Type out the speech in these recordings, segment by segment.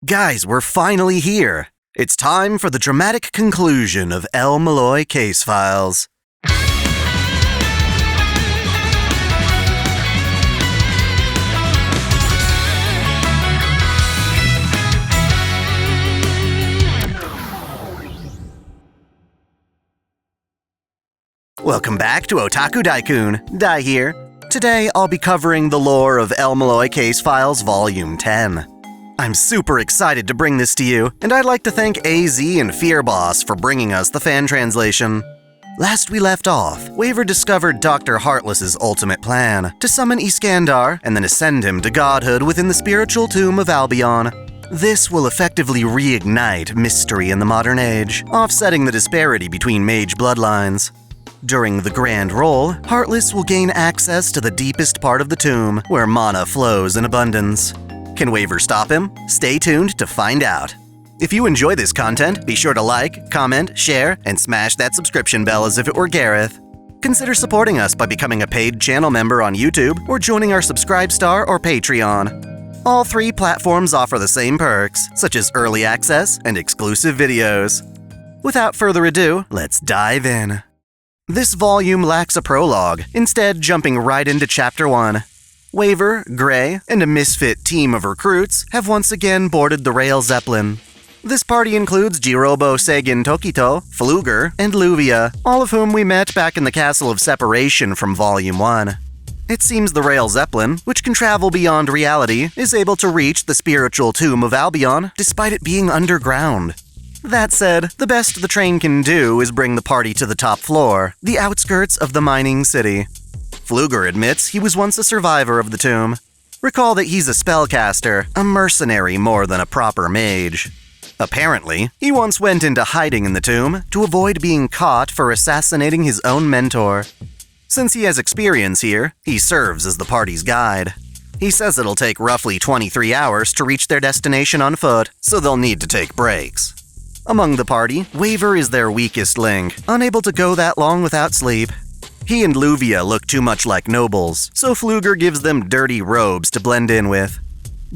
Guys, we're finally here. It's time for the dramatic conclusion of el-melloi case files. Welcome back to OtakuDaiKun. Dai here. Today, I'll be covering the lore of el-melloi Case Files Volume 10. I'm super excited to bring this to you, and I'd like to thank AZ and Fearboss for bringing us the fan translation. Last we left off, Waver discovered Dr. Heartless's ultimate plan, to summon Iskandar and then ascend him to godhood within the spiritual tomb of Albion. This will effectively reignite mystery in the modern age, offsetting the disparity between mage bloodlines. During the Grand Roll, Heartless will gain access to the deepest part of the tomb, where mana flows in abundance. Can Waver stop him? Stay tuned to find out. If you enjoy this content, be sure to like, comment, share, and smash that subscription bell as if it were Gareth. Consider supporting us by becoming a paid channel member on YouTube or joining our Subscribestar or Patreon. All three platforms offer the same perks, such as early access and exclusive videos. Without further ado, let's dive in. This volume lacks a prologue, instead jumping right into Chapter 1. Waver, Gray, and a misfit team of recruits have once again boarded the rail Zeppelin. This party includes Jirobo Seigin Tokito, Fluger, and Luvia, all of whom we met back in the Castle of Separation from Volume 1. It seems the rail Zeppelin, which can travel beyond reality, is able to reach the spiritual tomb of Albion despite it being underground. That said, the best the train can do is bring the party to the top floor, the outskirts of the mining city. Fluger admits he was once a survivor of the tomb. Recall that he's a spellcaster, a mercenary more than a proper mage. Apparently, he once went into hiding in the tomb to avoid being caught for assassinating his own mentor. Since he has experience here, he serves as the party's guide. He says it'll take roughly 23 hours to reach their destination on foot, so they'll need to take breaks. Among the party, Waver is their weakest link, unable to go that long without sleep. He and Luvia look too much like nobles, so Fluger gives them dirty robes to blend in with.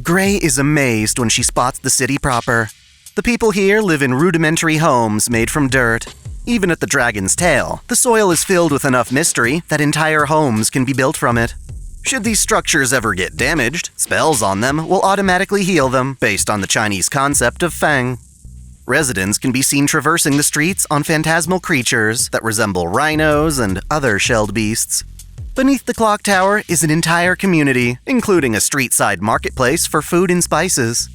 Gray is amazed when she spots the city proper. The people here live in rudimentary homes made from dirt. Even at the Dragon's Tail, the soil is filled with enough mystery that entire homes can be built from it. Should these structures ever get damaged, spells on them will automatically heal them, based on the Chinese concept of Feng. Residents can be seen traversing the streets on phantasmal creatures that resemble rhinos and other shelled beasts. Beneath the clock tower is an entire community, including a street-side marketplace for food and spices.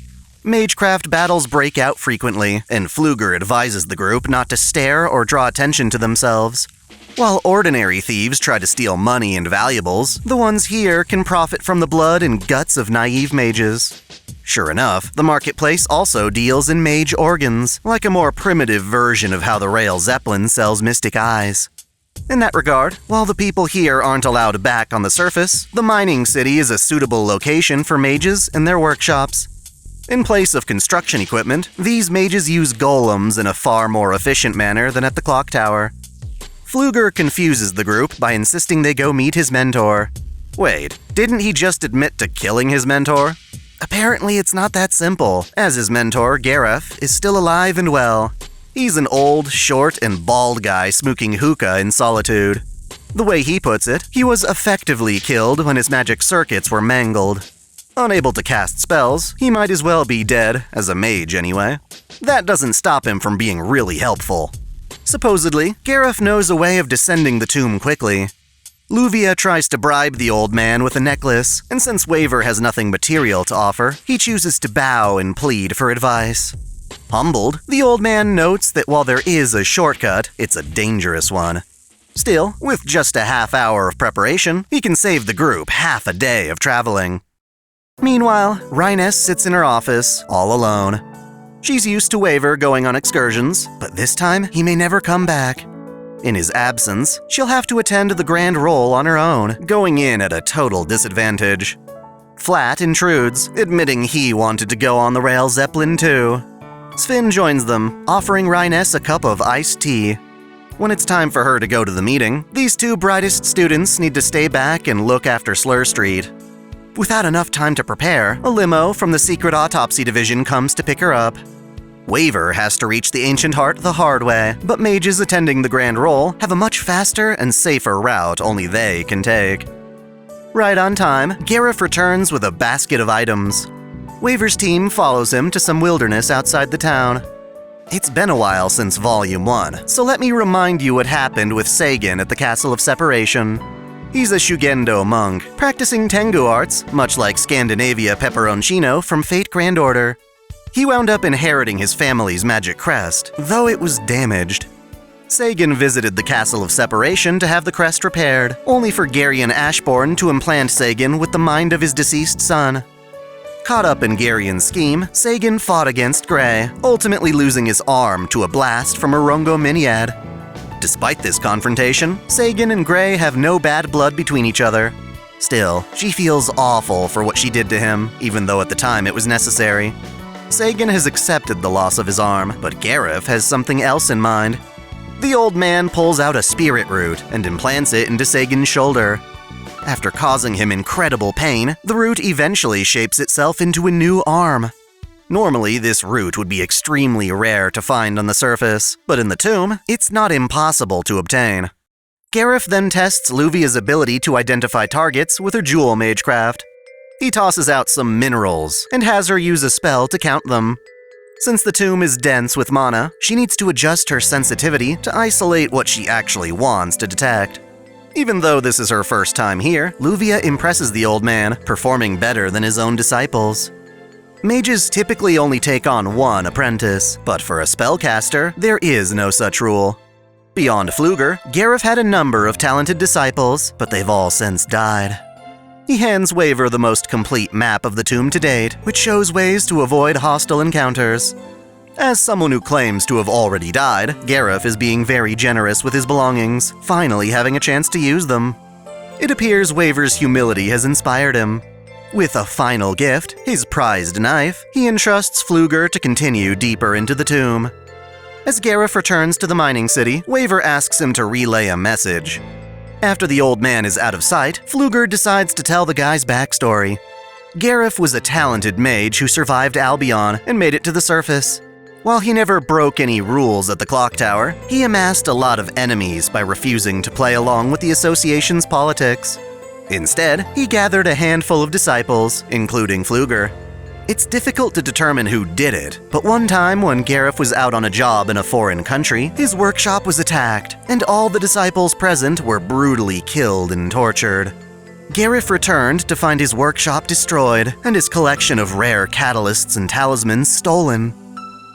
Magecraft battles break out frequently, and Fluger advises the group not to stare or draw attention to themselves. While ordinary thieves try to steal money and valuables, the ones here can profit from the blood and guts of naive mages. Sure enough, the marketplace also deals in mage organs, like a more primitive version of how the rail Zeppelin sells mystic eyes. In that regard, while the people here aren't allowed back on the surface, the mining city is a suitable location for mages and their workshops. In place of construction equipment, these mages use golems in a far more efficient manner than at the clock tower. Fluger confuses the group by insisting they go meet his mentor. Wait, didn't he just admit to killing his mentor? Apparently it's not that simple, as his mentor, Gareth, is still alive and well. He's an old, short, and bald guy smoking hookah in solitude. The way he puts it, he was effectively killed when his magic circuits were mangled. Unable to cast spells, he might as well be dead, as a mage anyway. That doesn't stop him from being really helpful. Supposedly, Gareth knows a way of descending the tomb quickly. Luvia tries to bribe the old man with a necklace, and since Waver has nothing material to offer, he chooses to bow and plead for advice. Humbled, the old man notes that while there is a shortcut, it's a dangerous one. Still, with just a half hour of preparation, he can save the group half a day of traveling. Meanwhile, Rhynas sits in her office, all alone. She's used to Waver going on excursions, but this time he may never come back. In his absence, she'll have to attend the Grand Roll on her own, going in at a total disadvantage. Flat intrudes, admitting he wanted to go on the rail Zeppelin too. Sven joins them, offering Rhynas a cup of iced tea. When it's time for her to go to the meeting, these two brightest students need to stay back and look after Slur Street. Without enough time to prepare, a limo from the secret autopsy division comes to pick her up. Waver has to reach the ancient heart the hard way, but mages attending the grand roll have a much faster and safer route only they can take. Right on time, Gareth returns with a basket of items. Waver's team follows him to some wilderness outside the town. It's been a while since Volume 1, so let me remind you what happened with Sagan at the Castle of Separation. He's a Shugendo monk, practicing Tengu arts, much like Scandinavia Peperoncino from Fate Grand Order. He wound up inheriting his family's magic crest, though it was damaged. Sagan visited the Castle of Separation to have the crest repaired, only for Garion Ashbourne to implant Sagan with the mind of his deceased son. Caught up in Garion's scheme, Sagan fought against Gray, ultimately losing his arm to a blast from a rongo minyad. Despite this confrontation, Sagan and Gray have no bad blood between each other. Still, she feels awful for what she did to him, even though at the time it was necessary. Sagan has accepted the loss of his arm, but Gareth has something else in mind. The old man pulls out a spirit root and implants it into Sagan's shoulder. After causing him incredible pain, the root eventually shapes itself into a new arm. Normally, this root would be extremely rare to find on the surface, but in the tomb, it's not impossible to obtain. Gareth then tests Luvia's ability to identify targets with her jewel magecraft. He tosses out some minerals and has her use a spell to count them. Since the tomb is dense with mana, she needs to adjust her sensitivity to isolate what she actually wants to detect. Even though this is her first time here, Luvia impresses the old man, performing better than his own disciples. Mages typically only take on one apprentice, but for a spellcaster, there is no such rule. Beyond Pfluger, Gareth had a number of talented disciples, but they've all since died. He hands Waver the most complete map of the tomb to date, which shows ways to avoid hostile encounters. As someone who claims to have already died, Gareth is being very generous with his belongings, finally having a chance to use them. It appears Waver's humility has inspired him. With a final gift, his prized knife, he entrusts Pfluger to continue deeper into the tomb. As Gareth returns to the mining city, Waver asks him to relay a message. After the old man is out of sight, Pfluger decides to tell the guy's backstory. Gareth was a talented mage who survived Albion and made it to the surface. While he never broke any rules at the clock tower, he amassed a lot of enemies by refusing to play along with the association's politics. Instead, he gathered a handful of disciples, including Pfluger. It's difficult to determine who did it, but one time when Gareth was out on a job in a foreign country, his workshop was attacked, and all the disciples present were brutally killed and tortured. Gareth returned to find his workshop destroyed, and his collection of rare catalysts and talismans stolen.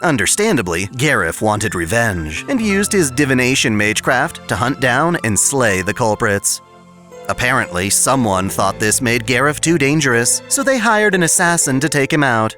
Understandably, Gareth wanted revenge, and used his divination magecraft to hunt down and slay the culprits. Apparently, someone thought this made Gareth too dangerous, so they hired an assassin to take him out.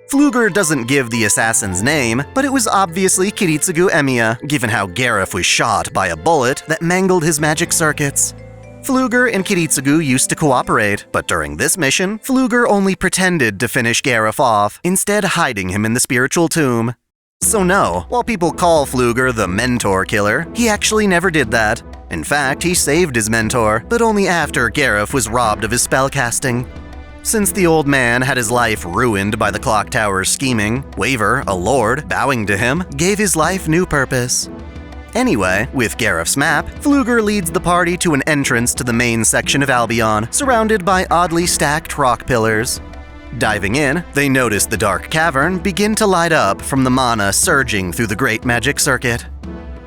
Pfluger doesn't give the assassin's name, but it was obviously Kiritsugu Emiya, given how Gareth was shot by a bullet that mangled his magic circuits. Pfluger and Kiritsugu used to cooperate, but during this mission, Pfluger only pretended to finish Gareth off, instead hiding him in the spiritual tomb. So no, while people call Pfluger the mentor killer, he actually never did that. In fact, he saved his mentor, but only after Gareth was robbed of his spellcasting. Since the old man had his life ruined by the clock tower's scheming, Waver, a lord, bowing to him, gave his life new purpose. Anyway, with Gareth's map, Pfluger leads the party to an entrance to the main section of Albion, surrounded by oddly stacked rock pillars. Diving in, they notice the dark cavern begin to light up from the mana surging through the great magic circuit.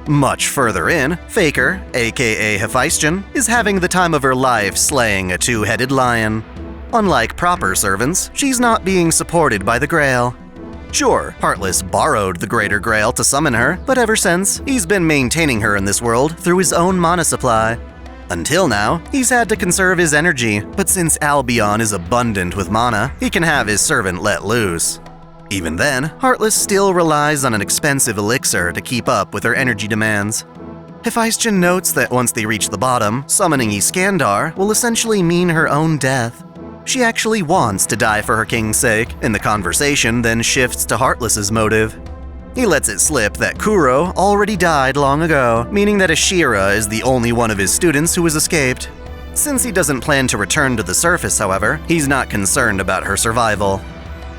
Much further in, Faker, aka Hephaestion, is having the time of her life slaying a two-headed lion. Unlike proper servants, she's not being supported by the Grail. Sure, Heartless borrowed the Greater Grail to summon her, but ever since, he's been maintaining her in this world through his own mana supply. Until now, he's had to conserve his energy, but since Albion is abundant with mana, he can have his servant let loose. Even then, Heartless still relies on an expensive elixir to keep up with her energy demands. Hephaestion notes that once they reach the bottom, summoning Iskandar will essentially mean her own death. She actually wants to die for her king's sake, and the conversation then shifts to Heartless's motive. He lets it slip that Kuro already died long ago, meaning that Ashira is the only one of his students who has escaped. Since he doesn't plan to return to the surface, however, he's not concerned about her survival.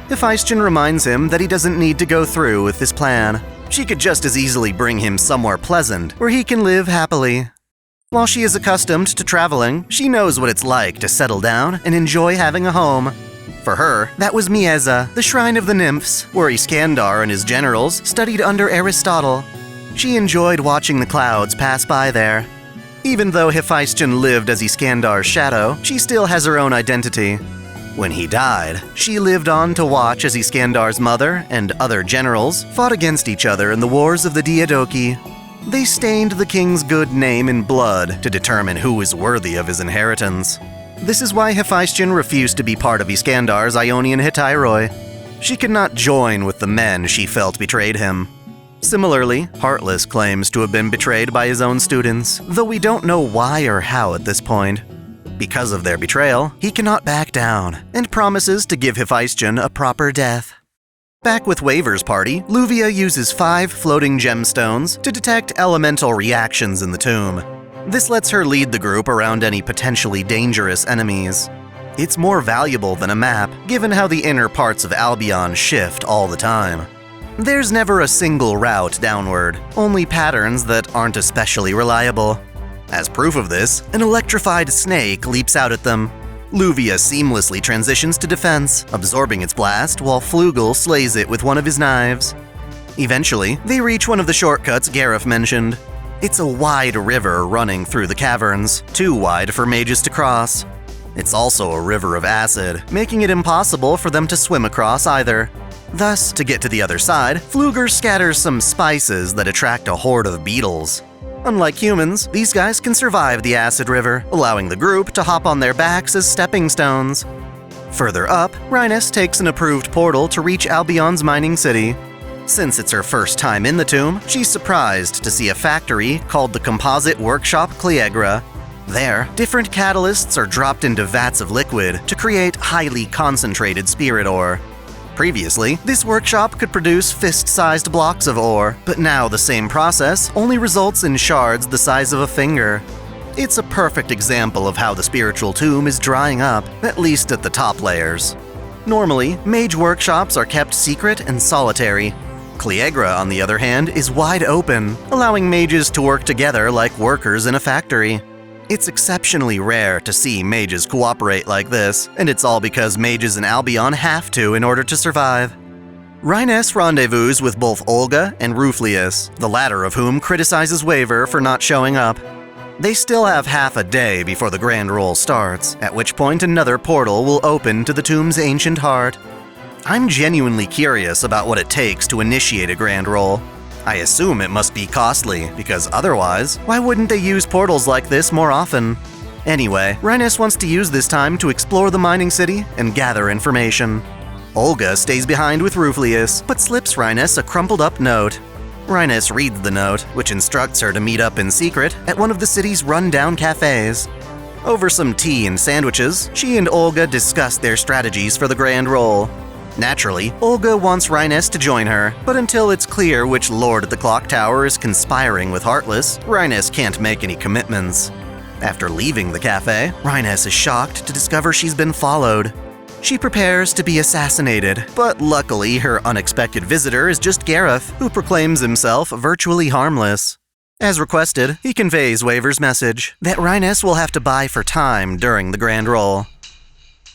Hephaestion reminds him that he doesn't need to go through with this plan. She could just as easily bring him somewhere pleasant, where he can live happily. While she is accustomed to traveling, she knows what it's like to settle down and enjoy having a home. For her, that was Mieza, the shrine of the nymphs, where Iskandar and his generals studied under Aristotle. She enjoyed watching the clouds pass by there. Even though Hephaestion lived as Iskandar's shadow, she still has her own identity. When he died, she lived on to watch as Iskandar's mother and other generals fought against each other in the wars of the Diadochi. They stained the king's good name in blood to determine who was worthy of his inheritance. This is why Hephaestion refused to be part of Iskandar's Ionian Hetairoi. She could not join with the men she felt betrayed him. Similarly, Heartless claims to have been betrayed by his own students, though we don't know why or how at this point. Because of their betrayal, he cannot back down, and promises to give Hephaestion a proper death. Back with Waver's party, Luvia uses 5 floating gemstones to detect elemental reactions in the tomb. This lets her lead the group around any potentially dangerous enemies. It's more valuable than a map, given how the inner parts of Albion shift all the time. There's never a single route downward, only patterns that aren't especially reliable. As proof of this, an electrified snake leaps out at them. Luvia seamlessly transitions to defense, absorbing its blast while Flugel slays it with one of his knives. Eventually, they reach one of the shortcuts Gareth mentioned. It's a wide river running through the caverns, too wide for mages to cross. It's also a river of acid, making it impossible for them to swim across either. Thus, to get to the other side, Flugel scatters some spices that attract a horde of beetles. Unlike humans, these guys can survive the acid river, allowing the group to hop on their backs as stepping stones. Further up, Rhynas takes an approved portal to reach Albion's mining city. Since it's her first time in the tomb, she's surprised to see a factory called the Composite Workshop Cleagra. There, different catalysts are dropped into vats of liquid to create highly concentrated spirit ore. Previously, this workshop could produce fist-sized blocks of ore, but now the same process only results in shards the size of a finger. It's a perfect example of how the spiritual tomb is drying up, at least at the top layers. Normally, mage workshops are kept secret and solitary. Cleagra, on the other hand, is wide open, allowing mages to work together like workers in a factory. It's exceptionally rare to see mages cooperate like this, and it's all because mages in Albion have to in order to survive. Rhynas rendezvous with both Olga and Ruflius, the latter of whom criticizes Waver for not showing up. They still have half a day before the grand roll starts, at which point another portal will open to the tomb's ancient heart. I'm genuinely curious about what it takes to initiate a grand roll. I assume it must be costly, because otherwise, why wouldn't they use portals like this more often? Anyway, Rhynas wants to use this time to explore the mining city and gather information. Olga stays behind with Ruflius, but slips Rhynas a crumpled-up note. Rhynas reads the note, which instructs her to meet up in secret at one of the city's run-down cafes. Over some tea and sandwiches, she and Olga discuss their strategies for the grand roll. Naturally, Olga wants Rhynas to join her, but until it's clear which lord at the clock tower is conspiring with Heartless, Rhynas can't make any commitments. After leaving the cafe, Rhynas is shocked to discover she's been followed. She prepares to be assassinated, but luckily her unexpected visitor is just Gareth, who proclaims himself virtually harmless. As requested, he conveys Waver's message that Rhynas will have to buy for time during the grand roll.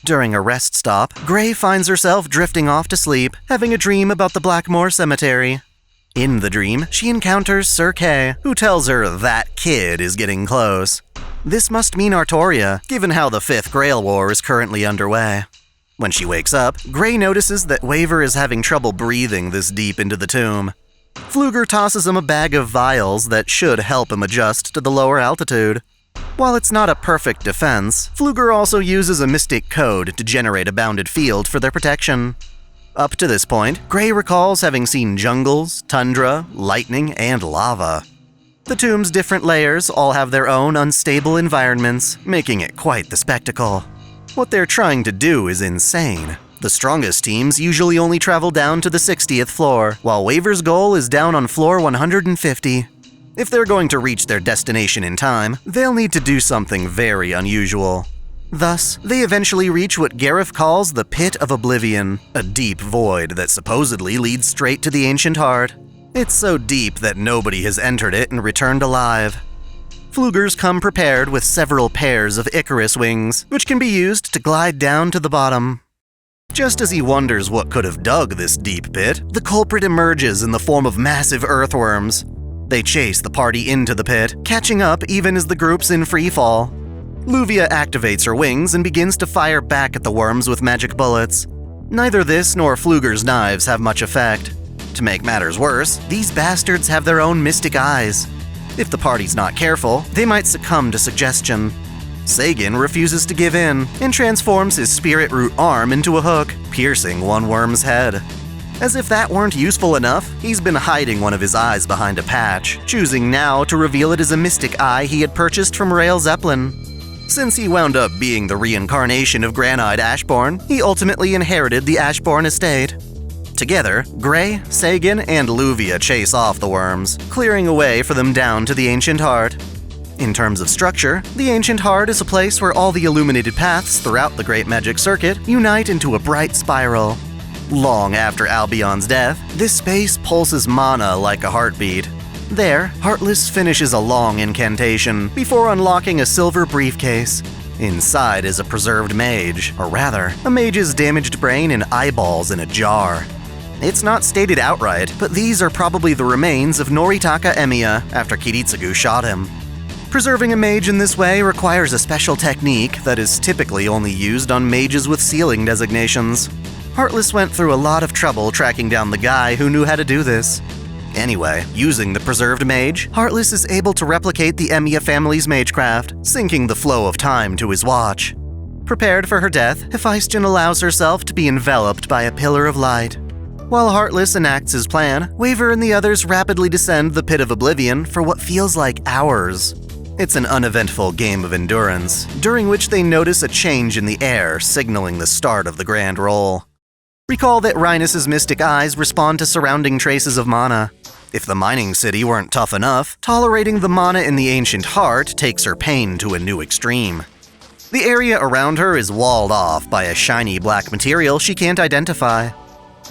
During a rest stop, Grey finds herself drifting off to sleep, having a dream about the Blackmoor Cemetery. In the dream, she encounters Sir Kay, who tells her that kid is getting close. This must mean Artoria, given how the 5th Grail War is currently underway. When she wakes up, Grey notices that Waver is having trouble breathing this deep into the tomb. Flugel tosses him a bag of vials that should help him adjust to the lower altitude. While it's not a perfect defense, Flugel also uses a mystic code to generate a bounded field for their protection. Up to this point, Grey recalls having seen jungles, tundra, lightning, and lava. The tomb's different layers all have their own unstable environments, making it quite the spectacle. What they're trying to do is insane. The strongest teams usually only travel down to the 60th floor, while Waver's goal is down on floor 150. If they're going to reach their destination in time, they'll need to do something very unusual. Thus, they eventually reach what Gareth calls the Pit of Oblivion, a deep void that supposedly leads straight to the Ancient Heart. It's so deep that nobody has entered it and returned alive. Flugers come prepared with several pairs of Icarus wings, which can be used to glide down to the bottom. Just as he wonders what could have dug this deep pit, the culprit emerges in the form of massive earthworms. They chase the party into the pit, catching up even as the group's in freefall. Luvia activates her wings and begins to fire back at the worms with magic bullets. Neither this nor Fluger's knives have much effect. To make matters worse, these bastards have their own mystic eyes. If the party's not careful, they might succumb to suggestion. Sagan refuses to give in and transforms his spirit root arm into a hook, piercing one worm's head. As if that weren't useful enough, he's been hiding one of his eyes behind a patch, choosing now to reveal it as a mystic eye he had purchased from Rael Zeppelin. Since he wound up being the reincarnation of Granite Ashbourne, he ultimately inherited the Ashbourne estate. Together, Gray, Sagan, and Luvia chase off the worms, clearing a way for them down to the Ancient Heart. In terms of structure, the Ancient Heart is a place where all the illuminated paths throughout the Great Magic Circuit unite into a bright spiral. Long after Albion's death, this space pulses mana like a heartbeat. There, Heartless finishes a long incantation before unlocking a silver briefcase. Inside is a preserved mage, or rather, a mage's damaged brain and eyeballs in a jar. It's not stated outright, but these are probably the remains of Noritaka Emiya after Kiritsugu shot him. Preserving a mage in this way requires a special technique that is typically only used on mages with sealing designations. Heartless went through a lot of trouble tracking down the guy who knew how to do this. Anyway, using the preserved mage, Heartless is able to replicate the Emiya family's magecraft, syncing the flow of time to his watch. Prepared for her death, Hephaestion allows herself to be enveloped by a pillar of light. While Heartless enacts his plan, Waver and the others rapidly descend the Pit of Oblivion for what feels like hours. It's an uneventful game of endurance, during which they notice a change in the air, signaling the start of the grand roll. Recall that Rhynas' mystic eyes respond to surrounding traces of mana. If the mining city weren't tough enough, tolerating the mana in the Ancient Heart takes her pain to a new extreme. The area around her is walled off by a shiny black material she can't identify.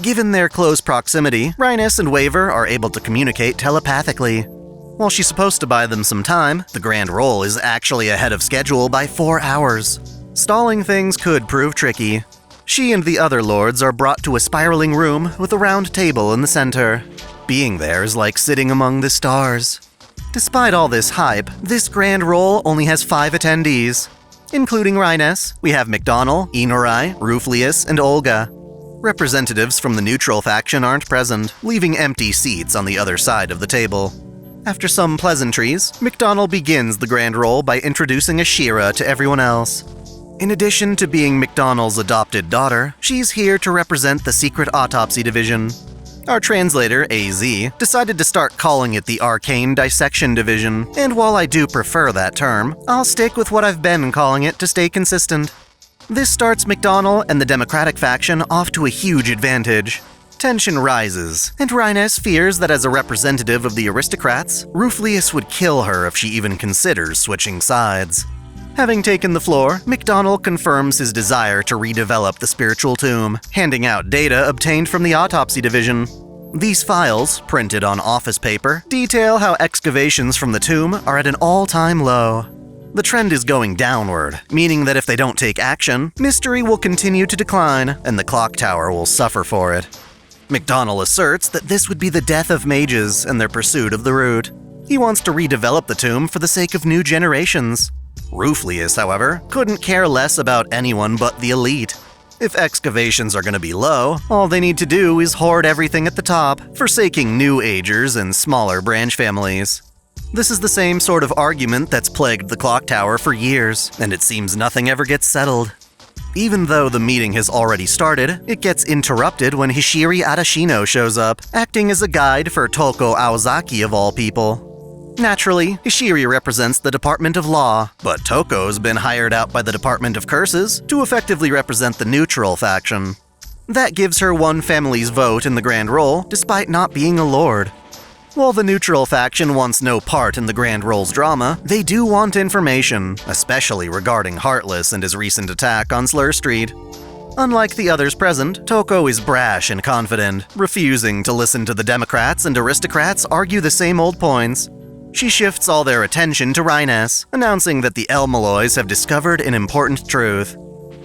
Given their close proximity, Rhynas and Waver are able to communicate telepathically. While she's supposed to buy them some time, the grand roll is actually ahead of schedule by 4 hours. Stalling things could prove tricky. She and the other lords are brought to a spiraling room with a round table in the center. Being there is like sitting among the stars. Despite all this hype, this grand roll only has 5 attendees. Including Rhynas, we have McDonnell, Inorai, Ruflius, and Olga. Representatives from the neutral faction aren't present, leaving empty seats on the other side of the table. After some pleasantries, McDonnell begins the grand roll by introducing Ashira to everyone else. In addition to being McDonnell's adopted daughter, she's here to represent the Secret Autopsy Division. Our translator, AZ, decided to start calling it the Arcane Dissection Division, and while I do prefer that term, I'll stick with what I've been calling it to stay consistent. This starts McDonnell and the Democratic faction off to a huge advantage. Tension rises, and Rhynas fears that as a representative of the aristocrats, Ruflius would kill her if she even considers switching sides. Having taken the floor, McDonnell confirms his desire to redevelop the spiritual tomb, handing out data obtained from the autopsy division. These files, printed on office paper, detail how excavations from the tomb are at an all-time low. The trend is going downward, meaning that if they don't take action, mystery will continue to decline, and the clock tower will suffer for it. McDonnell asserts that this would be the death of mages and their pursuit of the root. He wants to redevelop the tomb for the sake of new generations. Ruflius, however, couldn't care less about anyone but the elite. If excavations are going to be low, all they need to do is hoard everything at the top, forsaking new agers and smaller branch families. This is the same sort of argument that's plagued the clock tower for years, and it seems nothing ever gets settled. Even though the meeting has already started, it gets interrupted when Hishiri Adashino shows up, acting as a guide for Toko Aozaki of all people. Naturally, Hishiri represents the Department of Law, but Toko's been hired out by the Department of Curses to effectively represent the neutral faction. That gives her one family's vote in the grand roll, despite not being a lord. While the neutral faction wants no part in the Grand Role's drama, they do want information, especially regarding Heartless and his recent attack on Slur Street. Unlike the others present, Toko is brash and confident, refusing to listen to the Democrats and aristocrats argue the same old points. She shifts all their attention to Rhynas, announcing that the el-mellois have discovered an important truth.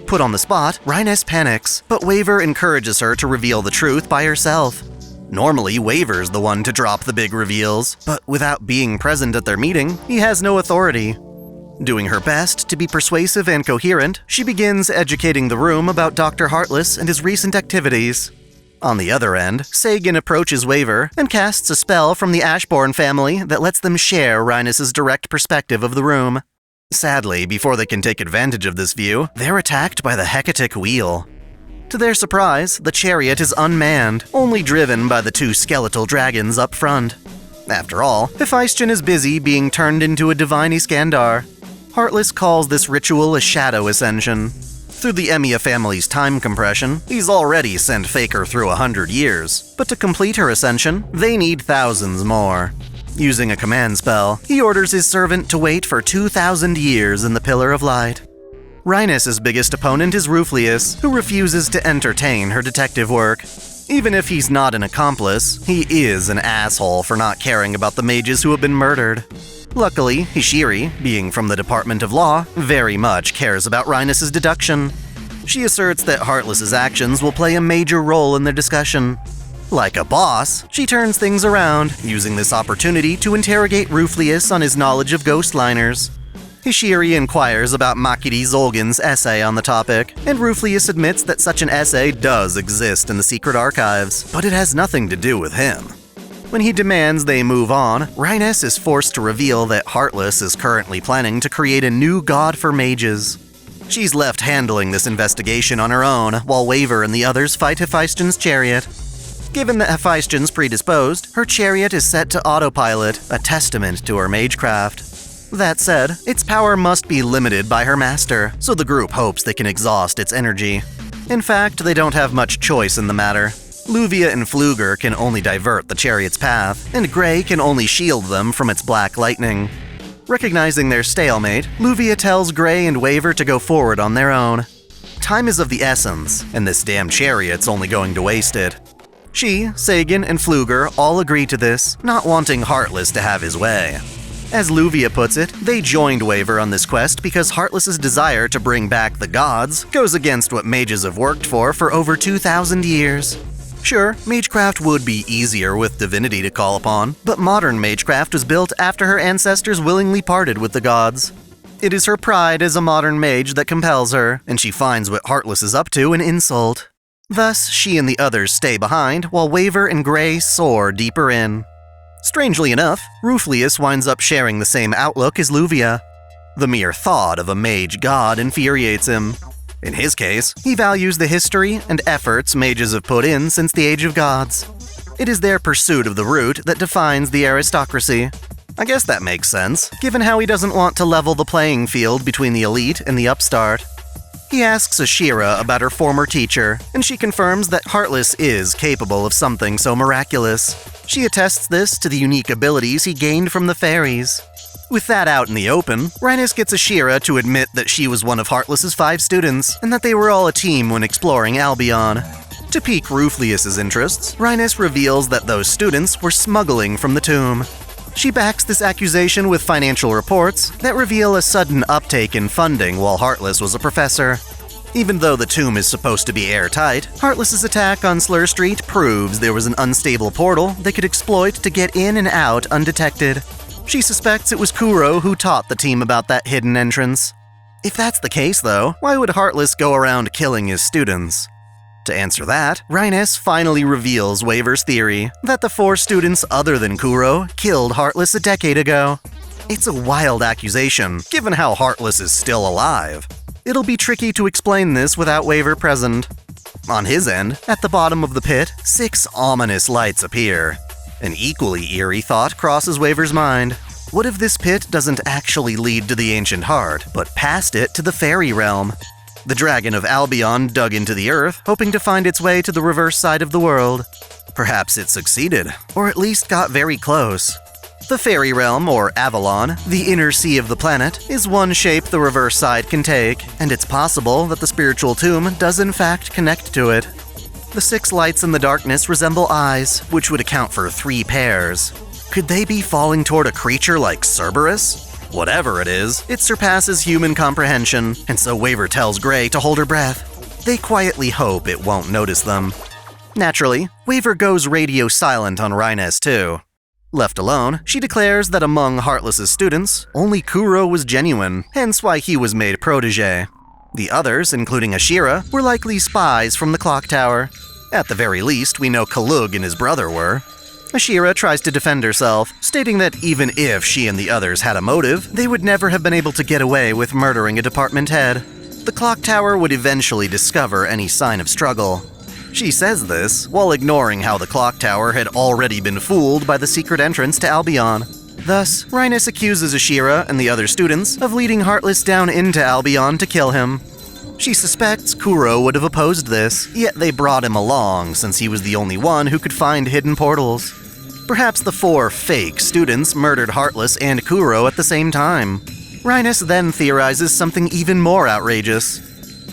Put on the spot, Rhynas panics, but Waver encourages her to reveal the truth by herself. Normally, Waver's the one to drop the big reveals, but without being present at their meeting, he has no authority. Doing her best to be persuasive and coherent, she begins educating the room about Dr. Heartless and his recent activities. On the other end, Sagan approaches Waver and casts a spell from the Ashbourne family that lets them share Rhynas' direct perspective of the room. Sadly, before they can take advantage of this view, they're attacked by the Hecatic Wheel. To their surprise, the chariot is unmanned, only driven by the two skeletal dragons up front. After all, Hephaestion is busy being turned into a divine Iskandar. Heartless calls this ritual a shadow ascension. Through the Emiya family's time compression, he's already sent Faker through 100 years, but to complete her ascension, they need thousands more. Using a command spell, he orders his servant to wait for 2,000 years in the Pillar of Light. Rhynas' biggest opponent is Ruflius, who refuses to entertain her detective work. Even if he's not an accomplice, he is an asshole for not caring about the mages who have been murdered. Luckily, Hishiri, being from the Department of Law, very much cares about Rhynas' deduction. She asserts that Heartless' actions will play a major role in their discussion. Like a boss, she turns things around, using this opportunity to interrogate Ruflius on his knowledge of ghostliners. Hishiri inquires about Makiri Zolgin's essay on the topic, and Ruflius admits that such an essay does exist in the secret archives, but it has nothing to do with him. When he demands they move on, Rhynas is forced to reveal that Heartless is currently planning to create a new god for mages. She's left handling this investigation on her own, while Waver and the others fight Hephaestion's chariot. Given that Hephaestion's predisposed, her chariot is set to autopilot, a testament to her magecraft. That said, its power must be limited by her master, so the group hopes they can exhaust its energy. In fact, they don't have much choice in the matter. Luvia and Pfluger can only divert the chariot's path, and Gray can only shield them from its black lightning. Recognizing their stalemate, Luvia tells Gray and Waver to go forward on their own. Time is of the essence, and this damn chariot's only going to waste it. She, Sagan, and Pfluger all agree to this, not wanting Heartless to have his way. As Luvia puts it, they joined Waver on this quest because Heartless's desire to bring back the gods goes against what mages have worked for over 2,000 years. Sure, magecraft would be easier with divinity to call upon, but modern magecraft was built after her ancestors willingly parted with the gods. It is her pride as a modern mage that compels her, and she finds what Heartless is up to an insult. Thus, she and the others stay behind, while Waver and Gray soar deeper in. Strangely enough, Ruflius winds up sharing the same outlook as Luvia. The mere thought of a mage god infuriates him. In his case, he values the history and efforts mages have put in since the Age of Gods. It is their pursuit of the root that defines the aristocracy. I guess that makes sense, given how he doesn't want to level the playing field between the elite and the upstart. He asks Ashira about her former teacher, and she confirms that Heartless is capable of something so miraculous. She attests this to the unique abilities he gained from the fairies. With that out in the open, Rhynas gets Ashira to admit that she was one of Heartless's 5 students, and that they were all a team when exploring Albion. To pique Ruflius's interests, Rhynas reveals that those students were smuggling from the tomb. She backs this accusation with financial reports that reveal a sudden uptake in funding while Heartless was a professor. Even though the tomb is supposed to be airtight, Heartless's attack on Slur Street proves there was an unstable portal they could exploit to get in and out undetected. She suspects it was Kuro who taught the team about that hidden entrance. If that's the case, though, why would Heartless go around killing his students? To answer that, Rhynas finally reveals Waver's theory that the 4 students other than Kuro killed Heartless a decade ago. It's a wild accusation, given how Heartless is still alive. It'll be tricky to explain this without Waver present. On his end, at the bottom of the pit, 6 ominous lights appear. An equally eerie thought crosses Waver's mind. What if this pit doesn't actually lead to the Ancient Heart, but past it to the fairy realm? The dragon of Albion dug into the earth, hoping to find its way to the reverse side of the world. Perhaps it succeeded, or at least got very close. The fairy realm, or Avalon, the inner sea of the planet, is one shape the reverse side can take, and it's possible that the spiritual tomb does in fact connect to it. The 6 lights in the darkness resemble eyes, which would account for 3 pairs. Could they be falling toward a creature like Cerberus? Whatever it is, it surpasses human comprehension, and so Waver tells Gray to hold her breath. They quietly hope it won't notice them. Naturally, Waver goes radio silent on Rhynas too. Left alone, she declares that among Heartless's students, only Kuro was genuine, hence why he was made protege. The others, including Ashira, were likely spies from the clock tower. At the very least, we know Kalug and his brother were. Ashira tries to defend herself, stating that even if she and the others had a motive, they would never have been able to get away with murdering a department head. The clock tower would eventually discover any sign of struggle. She says this while ignoring how the clock tower had already been fooled by the secret entrance to Albion. Thus, Rhynas accuses Ashira and the other students of leading Heartless down into Albion to kill him. She suspects Kuro would have opposed this, yet they brought him along since he was the only one who could find hidden portals. Perhaps the 4 fake students murdered Heartless and Kuro at the same time. Rhynas then theorizes something even more outrageous.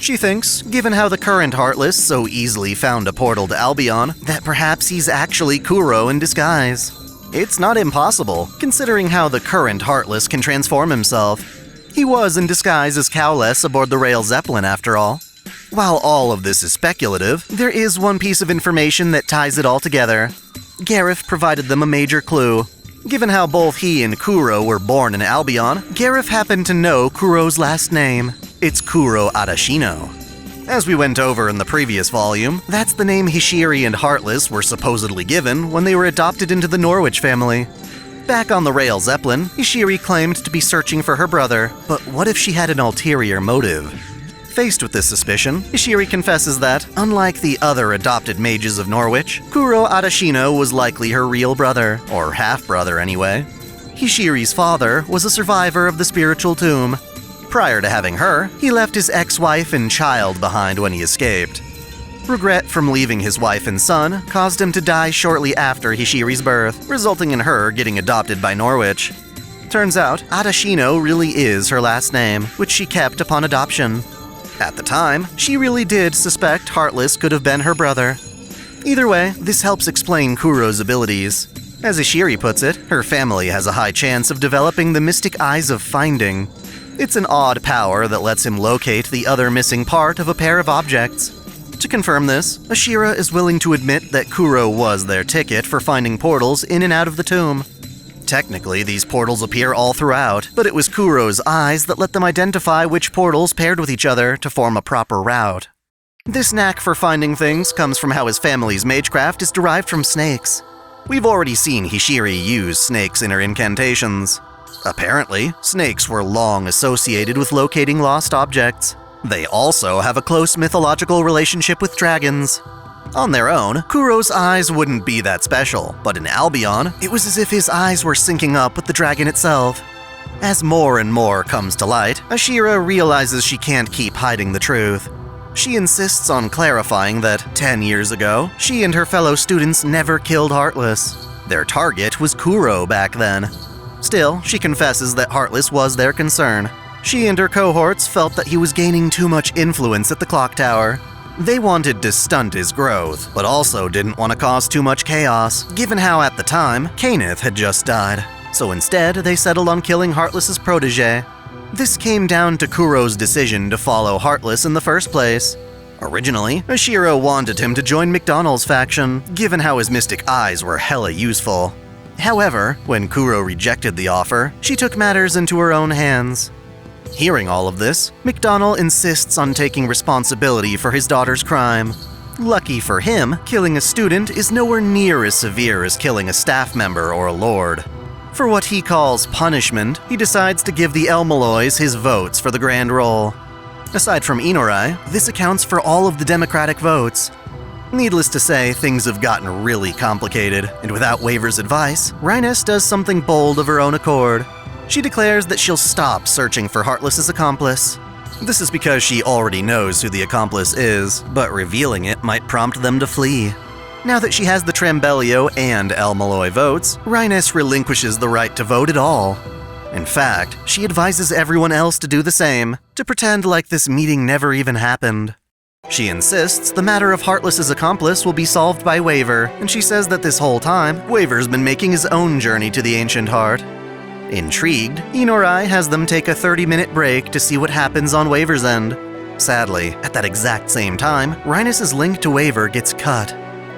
She thinks, given how the current Heartless so easily found a portal to Albion, that perhaps he's actually Kuro in disguise. It's not impossible, considering how the current Heartless can transform himself. He was in disguise as Cowless aboard the Rail Zeppelin, after all. While all of this is speculative, there is one piece of information that ties it all together. Gareth provided them a major clue. Given how both he and Kuro were born in Albion, Gareth happened to know Kuro's last name. It's Kuro Arashino. As we went over in the previous volume, that's the name Hishiri and Heartless were supposedly given when they were adopted into the Norwich family. Back on the Rail Zeppelin, Hishiri claimed to be searching for her brother, but what if she had an ulterior motive? Faced with this suspicion, Hishiri confesses that, unlike the other adopted mages of Norwich, Kuro Arashino was likely her real brother, or half-brother anyway. Hishiri's father was a survivor of the spiritual tomb. Prior to having her, he left his ex-wife and child behind when he escaped. Regret from leaving his wife and son caused him to die shortly after Hishiri's birth, resulting in her getting adopted by Norwich. Turns out, Arashino really is her last name, which she kept upon adoption. At the time, she really did suspect Heartless could have been her brother. Either way, this helps explain Kuro's abilities. As Hishiri puts it, her family has a high chance of developing the mystic eyes of finding. It's an odd power that lets him locate the other missing part of a pair of objects. To confirm this, Ashira is willing to admit that Kuro was their ticket for finding portals in and out of the tomb. Technically, these portals appear all throughout, but it was Kuro's eyes that let them identify which portals paired with each other to form a proper route. This knack for finding things comes from how his family's magecraft is derived from snakes. We've already seen Hishiri use snakes in her incantations. Apparently, snakes were long associated with locating lost objects. They also have a close mythological relationship with dragons. On their own, Kuro's eyes wouldn't be that special, but in Albion, it was as if his eyes were syncing up with the dragon itself. As more and more comes to light, Ashira realizes she can't keep hiding the truth. She insists on clarifying that, 10 years ago, she and her fellow students never killed Heartless. Their target was Kuro back then. Still, she confesses that Heartless was their concern. She and her cohorts felt that he was gaining too much influence at the clock tower. They wanted to stunt his growth, but also didn't want to cause too much chaos, given how at the time, Kenneth had just died. So instead, they settled on killing Heartless's protege. This came down to Kuro's decision to follow Heartless in the first place. Originally, Ashira wanted him to join McDonald's faction, given how his mystic eyes were hella useful. However, when Kuro rejected the offer, she took matters into her own hands. Hearing all of this, McDonald insists on taking responsibility for his daughter's crime. Lucky for him, killing a student is nowhere near as severe as killing a staff member or a lord. For what he calls punishment, he decides to give the el-mellois his votes for the grand role. Aside from Inorai, this accounts for all of the democratic votes. Needless to say, things have gotten really complicated, and without Waver's advice, Rhynas does something bold of her own accord. She declares that she'll stop searching for Heartless's accomplice. This is because she already knows who the accomplice is, but revealing it might prompt them to flee. Now that she has the Trambelio and el-melloi votes, Rhynas relinquishes the right to vote at all. In fact, she advises everyone else to do the same, to pretend like this meeting never even happened. She insists the matter of Heartless's accomplice will be solved by Waver, and she says that this whole time, Waver's been making his own journey to the Ancient Heart. Intrigued, Inorai has them take a 30-minute break to see what happens on Waver's end. Sadly, at that exact same time, Rhynas' link to Waver gets cut.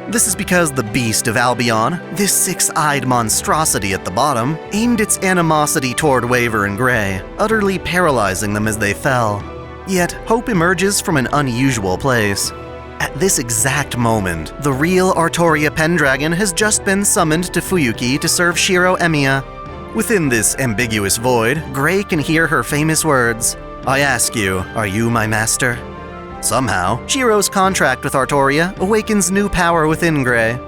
This is because the Beast of Albion, this six-eyed monstrosity at the bottom, aimed its animosity toward Waver and Gray, utterly paralyzing them as they fell. Yet, hope emerges from an unusual place. At this exact moment, the real Artoria Pendragon has just been summoned to Fuyuki to serve Shiro Emiya. Within this ambiguous void, Gray can hear her famous words, "I ask you, are you my master?" Somehow, Shiro's contract with Artoria awakens new power within Gray.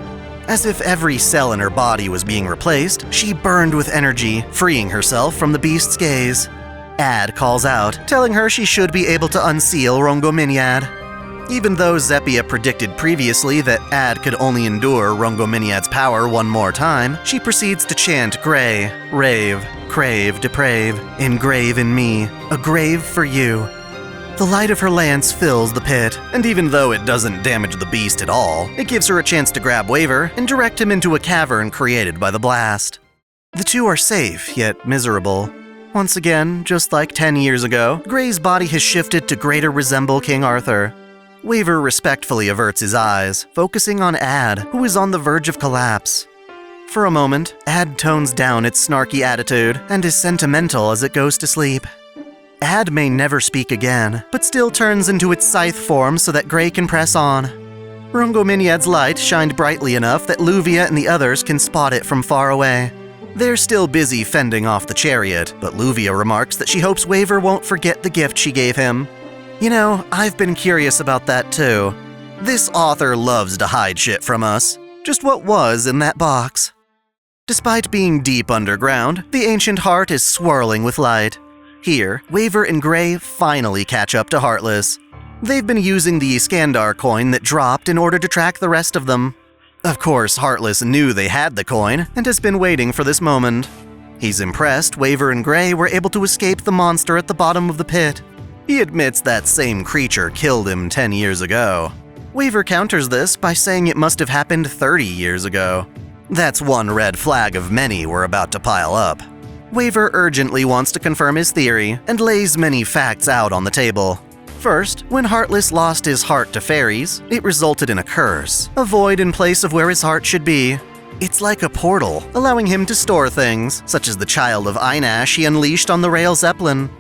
As if every cell in her body was being replaced, she burned with energy, freeing herself from the beast's gaze. Ad calls out, telling her she should be able to unseal Rongo minyad. Even though Zephia predicted previously that Ad could only endure Rongo minyad's power one more time, she proceeds to chant Gray, rave, crave, deprave, engrave in me, a grave for you. The light of her lance fills the pit, and even though it doesn't damage the beast at all, it gives her a chance to grab Waver and direct him into a cavern created by the blast. The two are safe, yet miserable. Once again, just like 10 years ago, Gray's body has shifted to greater resemble King Arthur. Waver respectfully averts his eyes, focusing on Ad, who is on the verge of collapse. For a moment, Ad tones down its snarky attitude and is sentimental as it goes to sleep. Ad may never speak again, but still turns into its scythe form so that Gray can press on. Rongo minyad's light shined brightly enough that Luvia and the others can spot it from far away. They're still busy fending off the chariot, but Luvia remarks that she hopes Waver won't forget the gift she gave him. You know, I've been curious about that too. This author loves to hide shit from us. Just what was in that box? Despite being deep underground, the Ancient Heart is swirling with light. Here, Waver and Gray finally catch up to Heartless. They've been using the Iskandar coin that dropped in order to track the rest of them. Of course, Heartless knew they had the coin and has been waiting for this moment. He's impressed Waver and Gray were able to escape the monster at the bottom of the pit. He admits that same creature killed him 10 years ago. Waver counters this by saying it must have happened 30 years ago. That's one red flag of many we're about to pile up. Waver urgently wants to confirm his theory and lays many facts out on the table. First, when Heartless lost his heart to fairies, it resulted in a curse, a void in place of where his heart should be. It's like a portal, allowing him to store things, such as the child of Einash he unleashed on the Rail Zeppelin.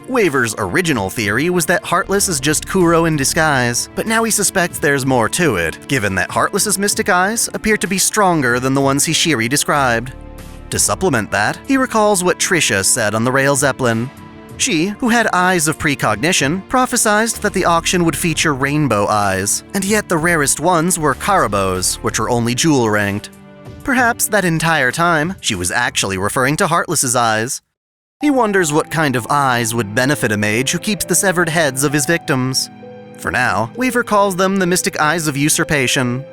Waver's original theory was that Heartless is just Kuro in disguise, but now he suspects there's more to it, given that Heartless's mystic eyes appear to be stronger than the ones Hishiri described. To supplement that, he recalls what Trisha said on the Rail Zeppelin. She, who had eyes of precognition, prophesied that the auction would feature rainbow eyes, and yet the rarest ones were Karabos, which were only jewel-ranked. Perhaps that entire time, she was actually referring to Heartless's eyes. He wonders what kind of eyes would benefit a mage who keeps the severed heads of his victims. For now, Waver calls them the mystic eyes of usurpation.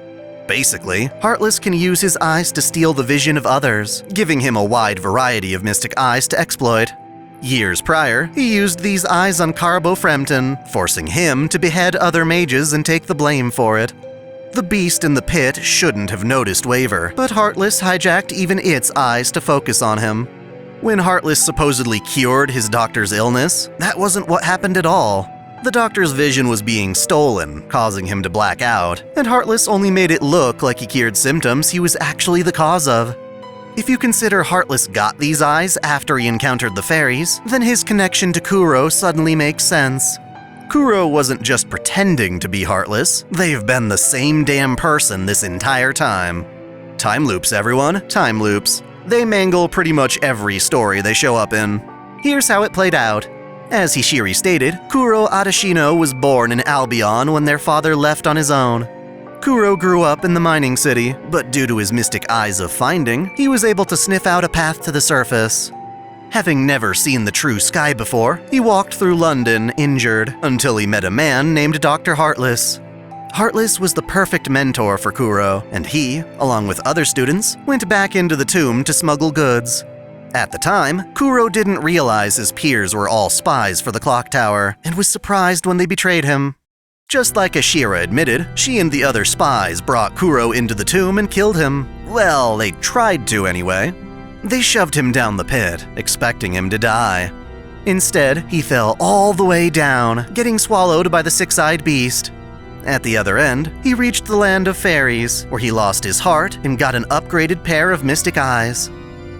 Basically, Heartless can use his eyes to steal the vision of others, giving him a wide variety of mystic eyes to exploit. Years prior, he used these eyes on Karabo Fremton, forcing him to behead other mages and take the blame for it. The beast in the pit shouldn't have noticed Waver, but Heartless hijacked even its eyes to focus on him. When Heartless supposedly cured his doctor's illness, that wasn't what happened at all. The doctor's vision was being stolen, causing him to black out, and Heartless only made it look like he cured symptoms he was actually the cause of. If you consider Heartless got these eyes after he encountered the fairies, then his connection to Kuro suddenly makes sense. Kuro wasn't just pretending to be Heartless, they've been the same damn person this entire time. Time loops, everyone, time loops. They mangle pretty much every story they show up in. Here's how it played out. As Hishiri stated, Kuro Adashino was born in Albion when their father left on his own. Kuro grew up in the mining city, but due to his mystic eyes of finding, he was able to sniff out a path to the surface. Having never seen the true sky before, he walked through London injured until he met a man named Dr. Heartless. Heartless was the perfect mentor for Kuro, and he, along with other students, went back into the tomb to smuggle goods. At the time, Kuro didn't realize his peers were all spies for the clock tower, and was surprised when they betrayed him. Just like Ashira admitted, she and the other spies brought Kuro into the tomb and killed him. Well, they tried to anyway. They shoved him down the pit, expecting him to die. Instead, he fell all the way down, getting swallowed by the six-eyed beast. At the other end, he reached the land of fairies, where he lost his heart and got an upgraded pair of mystic eyes.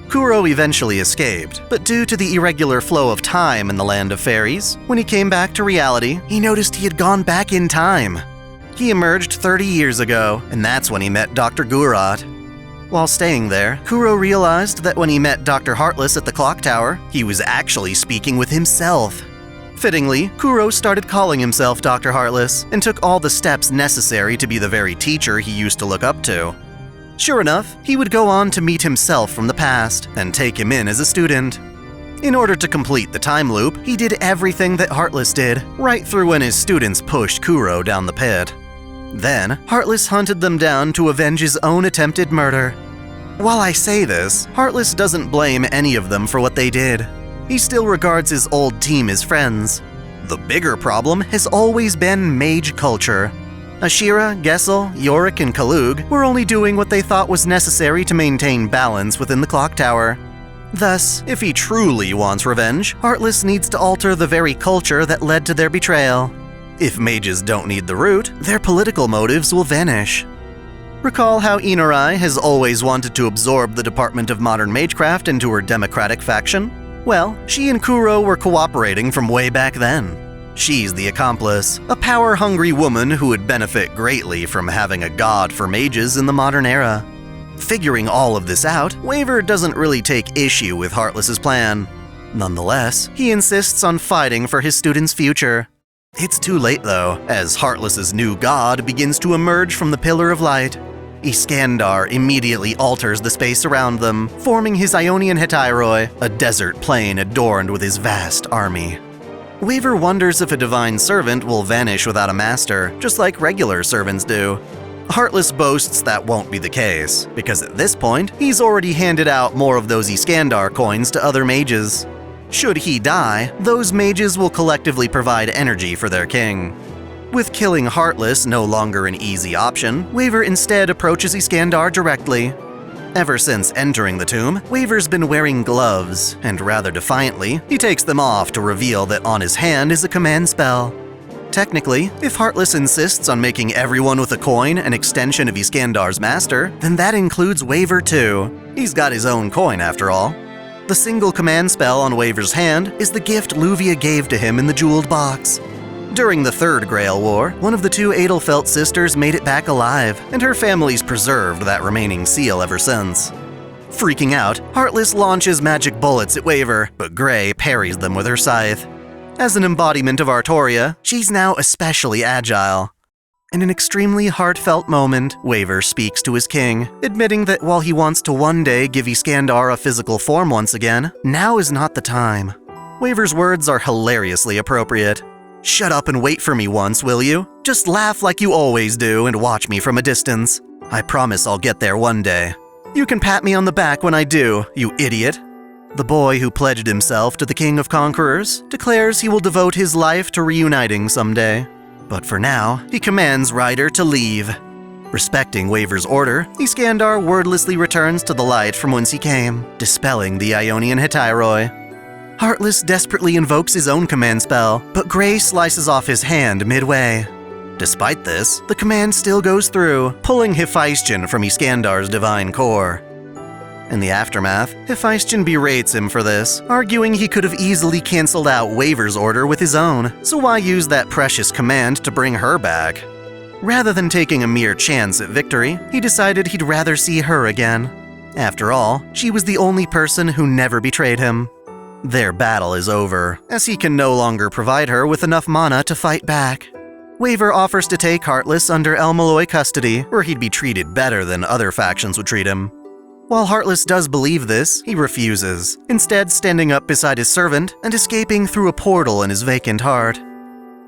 Kuro eventually escaped, but due to the irregular flow of time in the land of fairies, when he came back to reality, he noticed he had gone back in time. He emerged 30 years ago, and that's when he met Dr. Gurat. While staying there, Kuro realized that when he met Dr. Heartless at the clock tower, he was actually speaking with himself. Fittingly, Kuro started calling himself Dr. Heartless and took all the steps necessary to be the very teacher he used to look up to. Sure enough, he would go on to meet himself from the past and take him in as a student. In order to complete the time loop, he did everything that Heartless did, right through when his students pushed Kuro down the pit. Then, Heartless hunted them down to avenge his own attempted murder. While I say this, Heartless doesn't blame any of them for what they did. He still regards his old team as friends. The bigger problem has always been mage culture. Ashira, Gessel, Yorick, and Kalug were only doing what they thought was necessary to maintain balance within the clock tower. Thus, if he truly wants revenge, Heartless needs to alter the very culture that led to their betrayal. If mages don't need the root, their political motives will vanish. Recall how Inurai has always wanted to absorb the Department of Modern Magecraft into her democratic faction? Well, she and Kuro were cooperating from way back then. She's the accomplice, a power-hungry woman who would benefit greatly from having a god for mages in the modern era. Figuring all of this out, Waver doesn't really take issue with Heartless's plan. Nonetheless, he insists on fighting for his students' future. It's too late though, as Heartless's new god begins to emerge from the Pillar of Light. Iskandar immediately alters the space around them, forming his Ionian Hetairoi, a desert plain adorned with his vast army. Waver wonders if a divine servant will vanish without a master, just like regular servants do. Heartless boasts that won't be the case, because at this point, he's already handed out more of those Iskandar coins to other mages. Should he die, those mages will collectively provide energy for their king. With killing Heartless no longer an easy option, Waver instead approaches Iskandar directly. Ever since entering the tomb, Waver's been wearing gloves, and rather defiantly, he takes them off to reveal that on his hand is a command spell. Technically, if Heartless insists on making everyone with a coin an extension of Iskandar's master, then that includes Waver too. He's got his own coin after all. The single command spell on Waver's hand is the gift Luvia gave to him in the jeweled box. During the Third Grail War, one of the two Adelfelt sisters made it back alive, and her family's preserved that remaining seal ever since. Freaking out, Heartless launches magic bullets at Waver, but Grey parries them with her scythe. As an embodiment of Artoria, she's now especially agile. In an extremely heartfelt moment, Waver speaks to his king, admitting that while he wants to one day give Iskandar a physical form once again, now is not the time. Waver's words are hilariously appropriate. "Shut up and wait for me once, will you? Just laugh like you always do and watch me from a distance. I promise I'll get there one day. You can pat me on the back when I do, you idiot." The boy who pledged himself to the King of Conquerors declares he will devote his life to reuniting someday. But for now, he commands Ryder to leave. Respecting Waver's order, Iskandar wordlessly returns to the light from whence he came, dispelling the Ionian Hetairoi. Heartless desperately invokes his own command spell, but Grey slices off his hand midway. Despite this, the command still goes through, pulling Hephaestion from Iskandar's divine core. In the aftermath, Hephaestion berates him for this, arguing he could have easily cancelled out Waver's order with his own, so why use that precious command to bring her back? Rather than taking a mere chance at victory, he decided he'd rather see her again. After all, she was the only person who never betrayed him. Their battle is over, as he can no longer provide her with enough mana to fight back. Waver offers to take Heartless under el-melloi custody, where he'd be treated better than other factions would treat him. While Heartless does believe this, he refuses, instead standing up beside his servant and escaping through a portal in his vacant heart.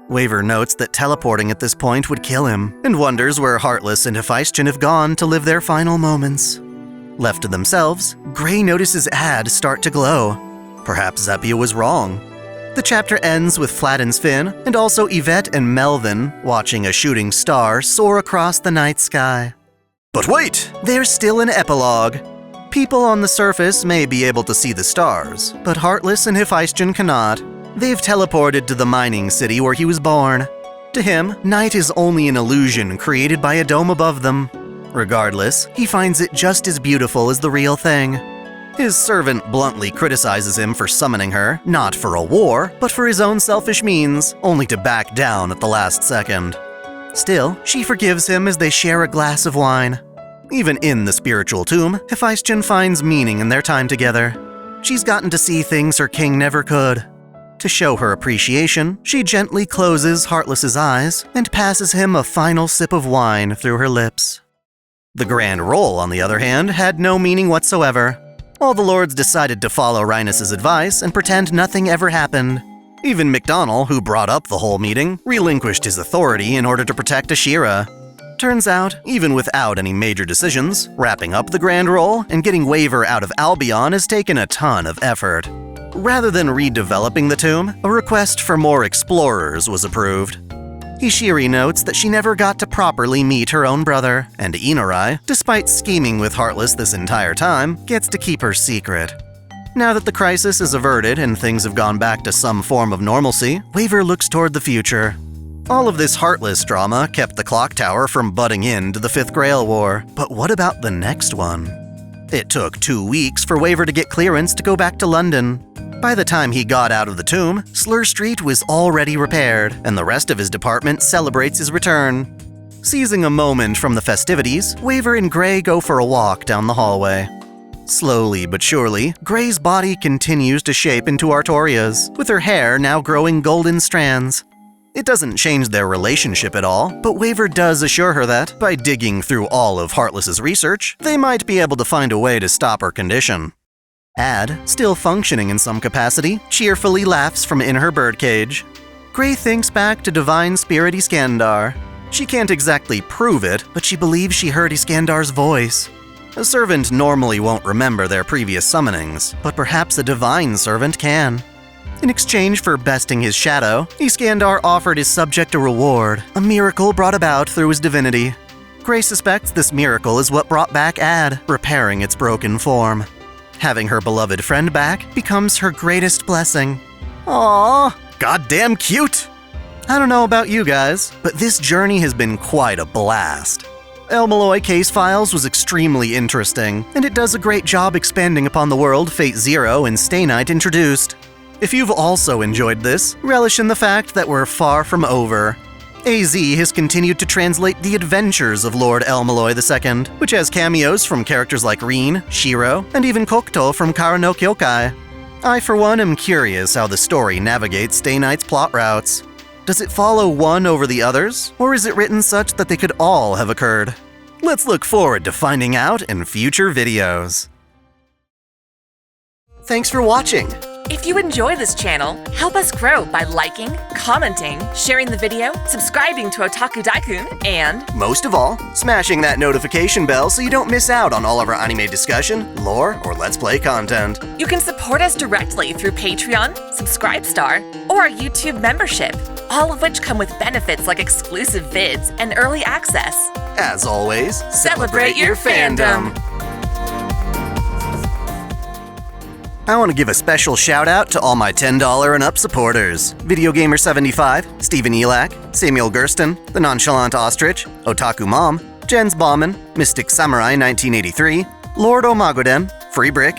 Waver notes that teleporting at this point would kill him, and wonders where Heartless and Hephaestion have gone to live their final moments. Left to themselves, Gray notices Ad start to glow. Perhaps Zepia was wrong. The chapter ends with Fladden's Fin, and also Yvette and Melvin watching a shooting star soar across the night sky. But wait! There's still an epilogue. People on the surface may be able to see the stars, but Heartless and Hephaestion cannot. They've teleported to the mining city where he was born. To him, night is only an illusion created by a dome above them. Regardless, he finds it just as beautiful as the real thing. His servant bluntly criticizes him for summoning her, not for a war, but for his own selfish means, only to back down at the last second. Still, she forgives him as they share a glass of wine. Even in the spiritual tomb, Hephaestion finds meaning in their time together. She's gotten to see things her king never could. To show her appreciation, she gently closes Heartless's eyes and passes him a final sip of wine through her lips. The Grand Roll, on the other hand, had no meaning whatsoever. All the lords decided to follow Rhynas' advice and pretend nothing ever happened. Even McDonnell, who brought up the whole meeting, relinquished his authority in order to protect Ashira. Turns out, even without any major decisions, wrapping up the Grand Roll and getting Waver out of Albion has taken a ton of effort. Rather than redeveloping the tomb, a request for more explorers was approved. Hishiri notes that she never got to properly meet her own brother, and Inurai, despite scheming with Heartless this entire time, gets to keep her secret. Now that the crisis is averted and things have gone back to some form of normalcy, Waver looks toward the future. All of this Heartless drama kept the clock tower from butting into the Fifth Grail War, but what about the next one? It took 2 weeks for Waver to get clearance to go back to London. By the time he got out of the tomb, Slur Street was already repaired, and the rest of his department celebrates his return. Seizing a moment from the festivities, Waver and Gray go for a walk down the hallway. Slowly but surely, Gray's body continues to shape into Artoria's, with her hair now growing golden strands. It doesn't change their relationship at all, but Waver does assure her that, by digging through all of Heartless's research, they might be able to find a way to stop her condition. Ad, still functioning in some capacity, cheerfully laughs from in her birdcage. Gray thinks back to divine spirit Iskandar. She can't exactly prove it, but she believes she heard Iskandar's voice. A servant normally won't remember their previous summonings, but perhaps a divine servant can. In exchange for besting his shadow, Iskandar offered his subject a reward, a miracle brought about through his divinity. Gray suspects this miracle is what brought back Ad, repairing its broken form. Having her beloved friend back becomes her greatest blessing. Aww, goddamn cute! I don't know about you guys, but this journey has been quite a blast. El-melloi Case Files was extremely interesting, and it does a great job expanding upon the world Fate Zero and Stay Night introduced. If you've also enjoyed this, relish in the fact that we're far from over. AZ has continued to translate the adventures of Lord el-melloi II, which has cameos from characters like Rin, Shiro, and even Kokuto from Kara no Kyokai. I, for one, am curious how the story navigates Stay Night's plot routes. Does it follow one over the others, or is it written such that they could all have occurred? Let's look forward to finding out in future videos. Thanks for watching! If you enjoy this channel, help us grow by liking, commenting, sharing the video, subscribing to OtakuDaiKun, and most of all, smashing that notification bell so you don't miss out on all of our anime discussion, lore, or Let's Play content. You can support us directly through Patreon, Subscribestar, or our YouTube membership, all of which come with benefits like exclusive vids and early access. As always, celebrate your fandom! I want to give a special shout out to all my $10 and up supporters. VideoGamer75, Stephen Elak, Samuel Gersten, The Nonchalant Ostrich, Otaku Mom, Jens Bauman, Mystic Samurai 1983, Lord Omagoden, Free Brick,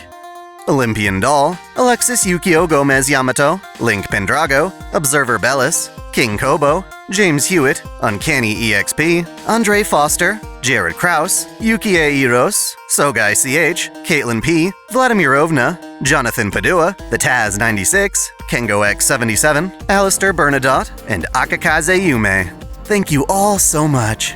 Olympian Doll, Alexis Yukio Gomez Yamato, Link Pendrago, Observer Bellis, King Kobo, James Hewitt, Uncanny EXP, Andre Foster, Jared Kraus, Yukie Eros, Sogai CH, Caitlin P, Vladimirovna, Jonathan Padua, The Taz 96, Kengo X 77, Alistair Bernadotte, and Akakaze Yume. Thank you all so much.